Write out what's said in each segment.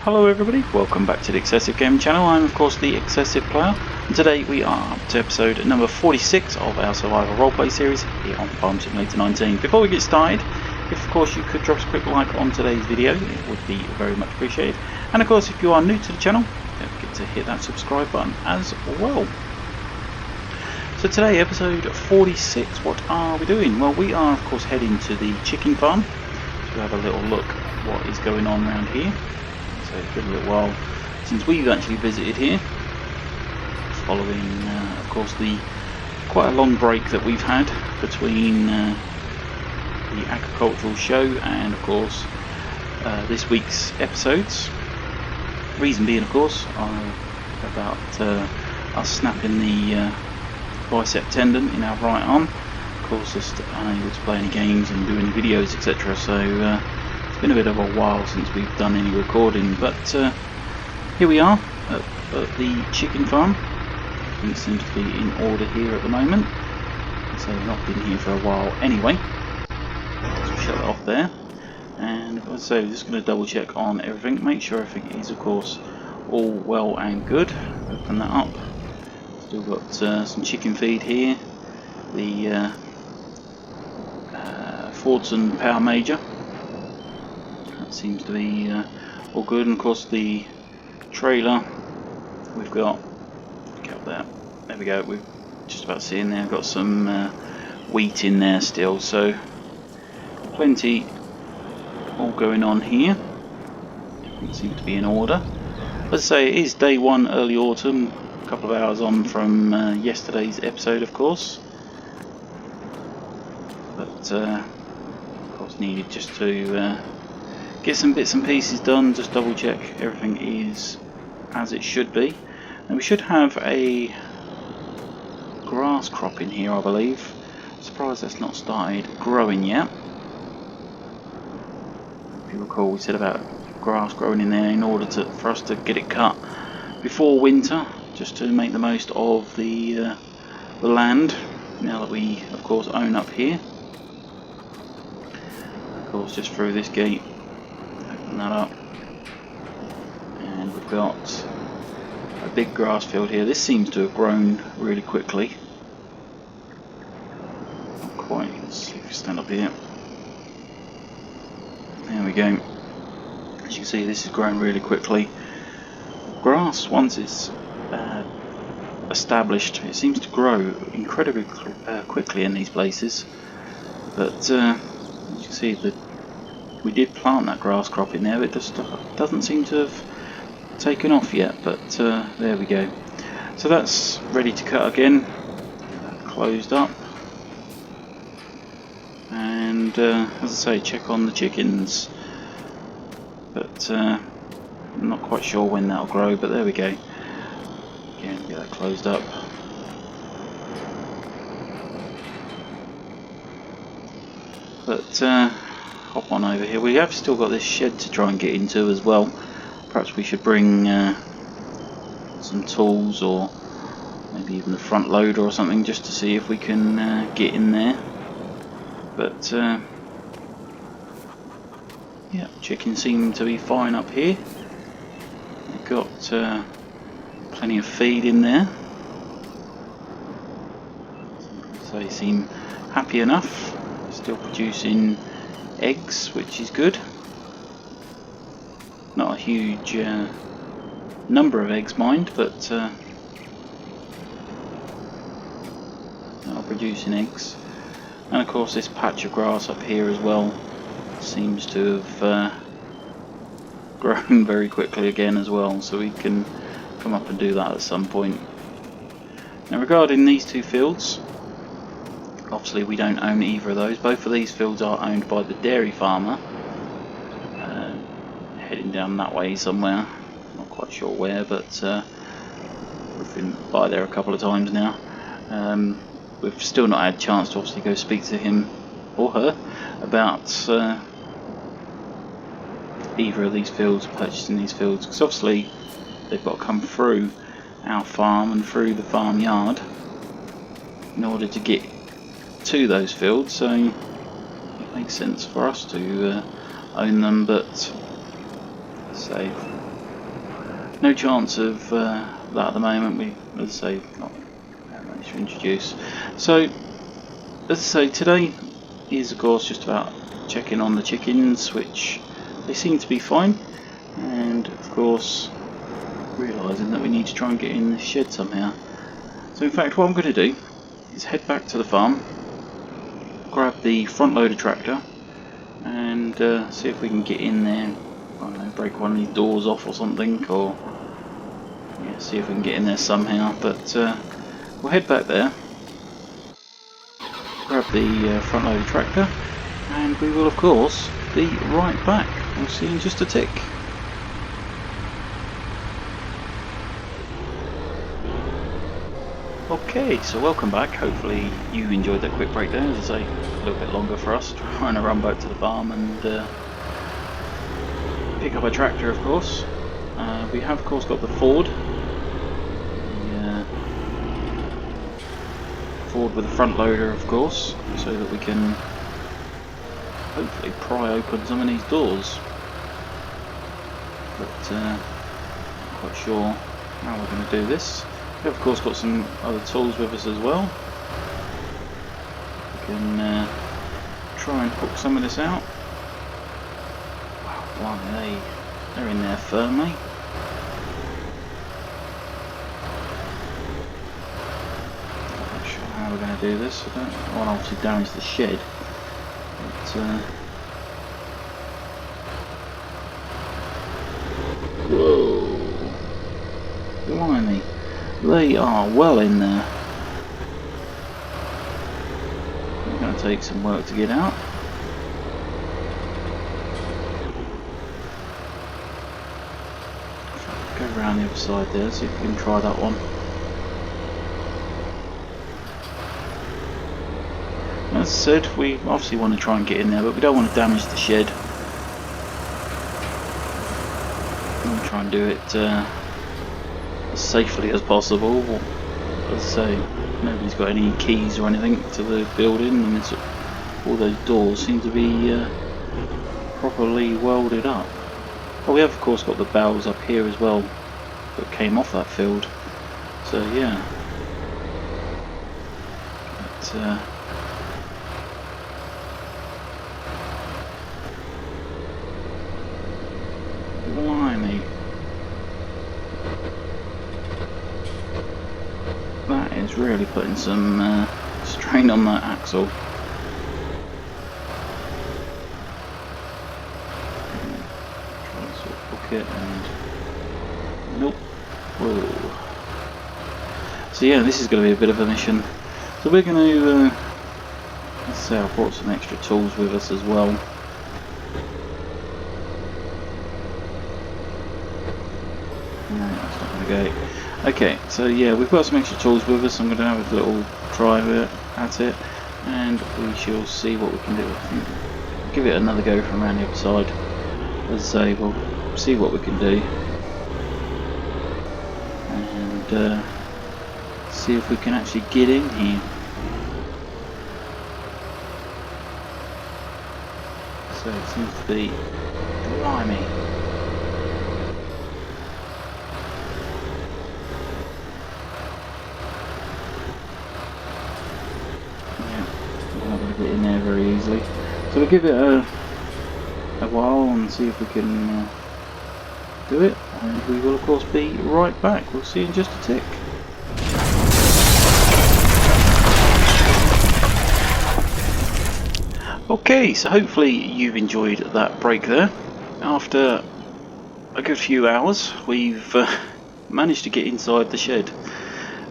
Hello everybody, welcome back to the XsivGaming Channel. I'm of course the XsivPlayer, and today we are up to episode number 46 of our survival roleplay series here on Farm Simulator 19. Before we get started, if of course you could drop us a quick like on today's video, it would be very much appreciated. And of course if you are new to the channel, don't forget to hit that subscribe button as well. So today, episode 46, what are we doing? Well, we are of course heading to the chicken farm to have a little look at what is going on around here. So it's been a little while since we've actually visited here, following of course the quite a long break that we've had between the agricultural show and of course this week's episodes. Reason being of course about us snapping the bicep tendon in our right arm. Of course just unable to play any games and do any videos, etc. So it's been a bit of a while since we've done any recording, but here we are at the chicken farm. Everything seems to be in order here at the moment, so I've not been here for a while anyway. So shut it off there, and as I say, we're just going to double check on everything, make sure everything is of course all well and good. Open that up. Still got some chicken feed here, the Fordson Power Major. That seems to be all good, and of course the trailer we've got, there we go, we're just about seeing there, got some wheat in there still, so plenty all going on here. Everything seems to be in order. As I say, it is day one, early autumn, a couple of hours on from yesterday's episode of course, but of course needed just to get some bits and pieces done, just double check everything is as it should be. And we should have a grass crop in here, I believe. I'm surprised that's not started growing yet. If you recall, we said about grass growing in there in order for us to get it cut before winter, just to make the most of the land now that we of course own up here. Of course just through this gate, open that up, and we've got a big grass field here. This seems to have grown really quickly. Not quite, let's see if we stand up here. There we go. As you can see, this has grown really quickly. Grass, once it's established, it seems to grow incredibly quickly in these places. But as you can see, we did plant that grass crop in there, but it just doesn't seem to have taken off yet. But there we go. So that's ready to cut again. Closed up. And as I say, check on the chickens. But I'm not quite sure when that'll grow, but there we go. Again, get that closed up. But hop on over here. We have still got this shed to try and get into as well. Perhaps we should bring some tools, or maybe even the front loader or something, just to see if we can get in there. But yeah, chickens seem to be fine up here. We've got plenty of feed in there, so they seem happy enough. Still producing eggs, which is good. Not a huge number of eggs, mind, but are producing eggs. And of course this patch of grass up here as well seems to have grown very quickly again as well, so we can come up and do that at some point. Now regarding these two fields, obviously we don't own either of those. Both of these fields are owned by the dairy farmer, heading down that way somewhere, not quite sure where, but we've been by there a couple of times now. We've still not had a chance to obviously go speak to him or her about either of these fields, purchasing these fields, because obviously they've got to come through our farm and through the farmyard in order to get to those fields, so makes sense for us to own them, but say no chance of that at the moment. We, as I say, not managed to introduce. So, as I say, today is of course just about checking on the chickens, which they seem to be fine, and of course realising that we need to try and get in the shed somehow. So in fact what I'm going to do is head back to the farm, grab the front loader tractor and see if we can get in there. I don't know, break one of these doors off or something, or yeah, see if we can get in there somehow. But we'll head back there, grab the front loader tractor, and we will of course be right back. We'll see you in just a tick. Okay, so welcome back. Hopefully you enjoyed that quick break there. As I say, a little bit longer for us, trying to run back to the farm and pick up a tractor, of course. We have of course got the Ford. The Ford with a front loader, of course, so that we can hopefully pry open some of these doors. But not quite sure how we're going to do this. We've of course got some other tools with us as well. We can try and hook some of this out. Wow, blimey, they're in there firmly. Not sure how we're going to do this. I don't want to obviously damage the shed, but whoa, blimey. They are well in there. It's going to take some work to get out. Go around the other side there, see if we can try that one. As I said, we obviously want to try and get in there, but we don't want to damage the shed. We'll try and do it as safely as possible. As I say, nobody's got any keys or anything to the building, and it's, all those doors seem to be properly welded up. But we have of course got the bells up here as well that came off that field, so yeah. But, blimey. That is really putting some strain on that axle. Try and sort of hook it and nope. Whoa. So yeah, this is going to be a bit of a mission. So we're going to let's say I brought some extra tools with us as well. No, that's not going to go. Okay, so yeah, we've got some extra tools with us. I'm going to have a little try at it, and we shall see what we can do. I think we'll give it another go from around the other side. As I say, we'll see what we can do, and see if we can actually get in here. So it seems to be blimey. Get in there very easily, so we'll give it a while and see if we can do it, and we will of course be right back. We'll see you in just a tick. Okay, so hopefully you've enjoyed that break there. After a good few hours we've managed to get inside the shed.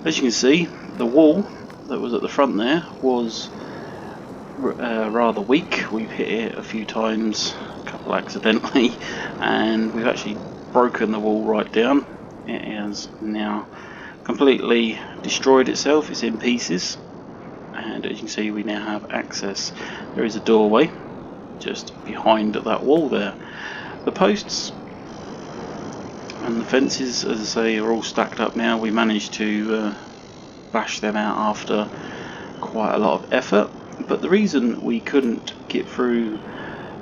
As you can see, the wall that was at the front there was rather weak. We've hit it a few times, a couple accidentally, and we've actually broken the wall right down. It has now completely destroyed itself. It's in pieces, and as you can see we now have access. There is a doorway just behind that wall there. The posts and the fences, as I say, are all stacked up now. We managed to bash them out after quite a lot of effort. But the reason we couldn't get through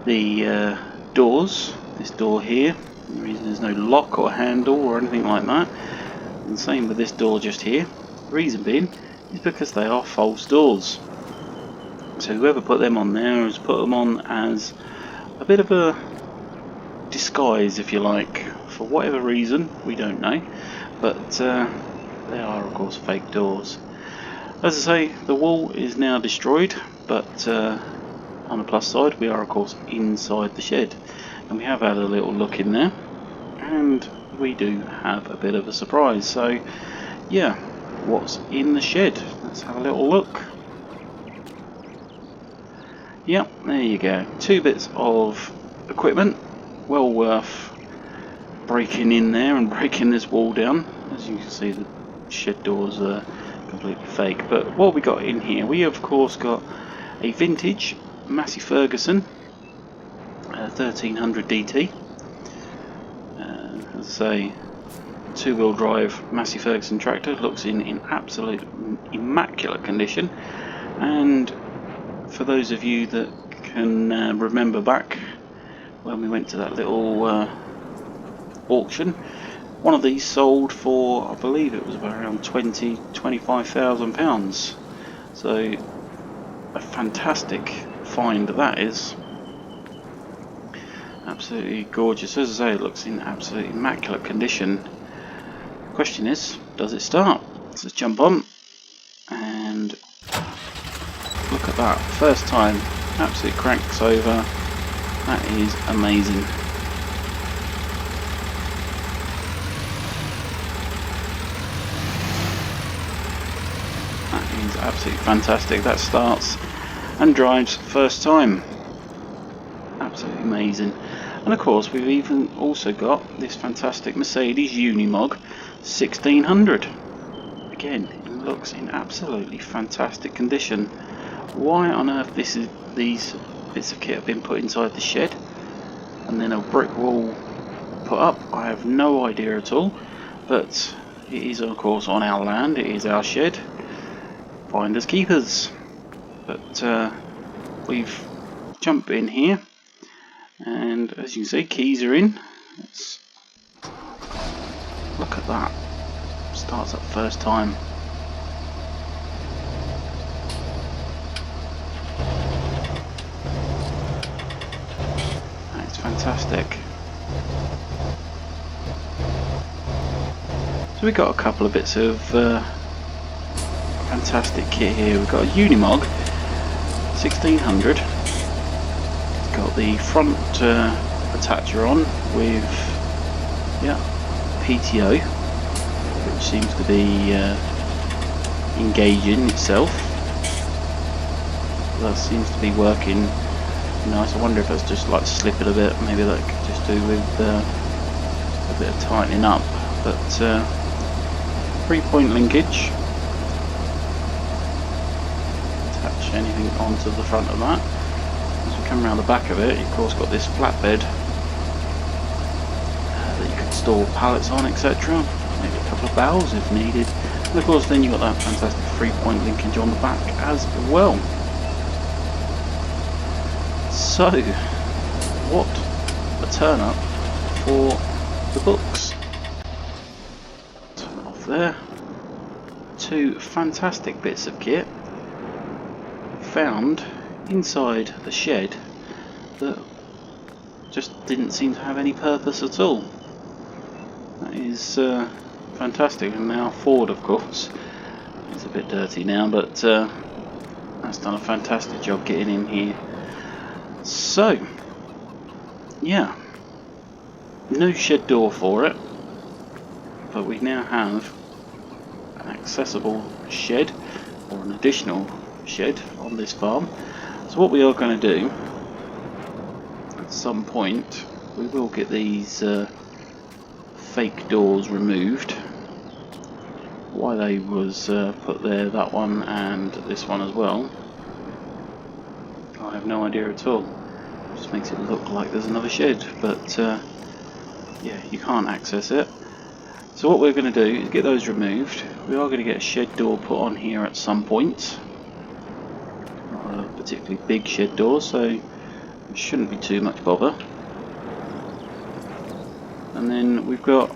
the doors, this door here, The reason there's no lock or handle or anything like that. And same with this door just here. The reason being is because they are false doors. So whoever put them on there has put them on as a bit of a disguise, if you like, for whatever reason, we don't know. But they are of course fake doors. As I say, the wall is now destroyed, but on the plus side we are of course inside the shed. And we have had a little look in there, and we do have a bit of a surprise. So yeah, what's in the shed? Let's have a little look. Yep, there you go. 2 bits of equipment, well worth breaking in there and breaking this wall down. As you can see, the shed doors are completely fake. But what we got in here, we of course got a vintage Massey Ferguson 1300 DT. As I say, 2-wheel drive Massey Ferguson tractor, looks in absolute immaculate condition. And for those of you that can remember back when we went to that little auction, one of these sold for, I believe it was around £25,000. So a fantastic find that is. Absolutely gorgeous. As I say, it looks in absolutely immaculate condition. Question is, does it start? So let's jump on and look at that. First time, absolutely cranks over. That is amazing. That is absolutely fantastic. That starts and drives first time. Absolutely amazing. And of course we've even also got this fantastic Mercedes Unimog 1600. Again, it looks in absolutely fantastic condition. Why on earth these bits of kit have been put inside the shed and then a brick wall put up, I have no idea at all. But it is of course on our land, it is our shed. Finders keepers. But we've jumped in here, and as you can see, keys are in. Let's look at that. Starts up first time. That's fantastic. So we got a couple of bits of fantastic kit here. We've got a Unimog 1600. It's got the front attacher on with PTO, which seems to be engaging itself. That seems to be working nice. I wonder if that's just like slipping a bit. Maybe that could just do with a bit of tightening up. But 3-point linkage. Attach anything onto the front of that. As we come around the back of it, you've of course got this flatbed that you could store pallets on, etc. Maybe a couple of barrels if needed. And of course then you've got that fantastic 3-point linkage on the back as well. So, what a turn up for the books. Turn off there. 2 fantastic bits of kit found inside the shed that just didn't seem to have any purpose at all. That is fantastic. And now Ford, of course, it's a bit dirty now, but that's done a fantastic job getting in here. So yeah, no shed door for it, but we now have an accessible shed, or an additional shed on this farm. So what we are going to do at some point, we will get these fake doors removed. Why they was put there, that one and this one as well, I have no idea at all. It just makes it look like there's another shed, but yeah, you can't access it. So what we're going to do is get those removed. We are going to get a shed door put on here at some point. Not a particularly big shed door, so it shouldn't be too much bother. And then we've got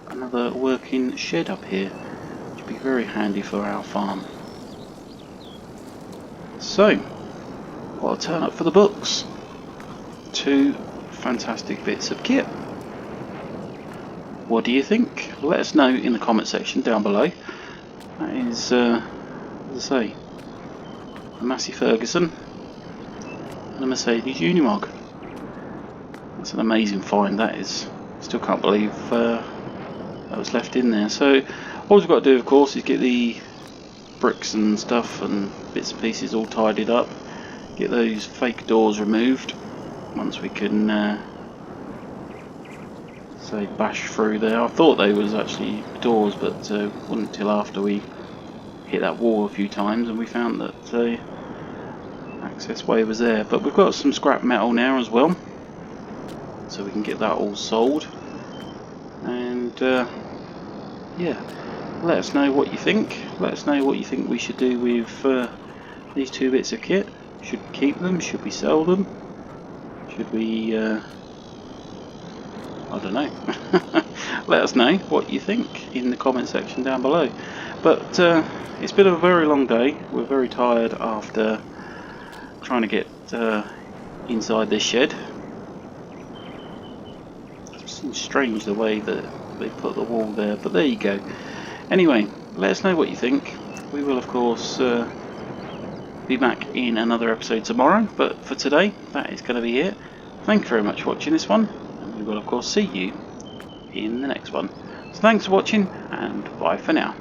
another working shed up here, which would be very handy for our farm. So, what a turn up for the books. 2 fantastic bits of kit. What do you think? Let us know in the comment section down below. That is, as I say, a Massey Ferguson and a Mercedes Unimog. That's an amazing find, that is. Still can't believe that was left in there. So all we've got to do, of course, is get the bricks and stuff and bits and pieces all tidied up, get those fake doors removed. Once we can say bash through there. I thought they was actually doors, but wasn't until after we hit that wall a few times and we found that the access way was there. But we've got some scrap metal now as well, so we can get that all sold. And yeah, let us know what you think. Let us know what you think we should do with these 2 bits of kit. Should we keep them? Should we sell them? Should we I don't know. Let us know what you think in the comment section down below. But it's been a very long day. We're very tired after trying to get inside this shed. It seems strange the way that they put the wall there, but there you go. Anyway, let us know what you think. We will of course be back in another episode tomorrow, but for today that is going to be it. Thank you very much for watching this one, and we will of course see you in the next one. So thanks for watching, and bye for now.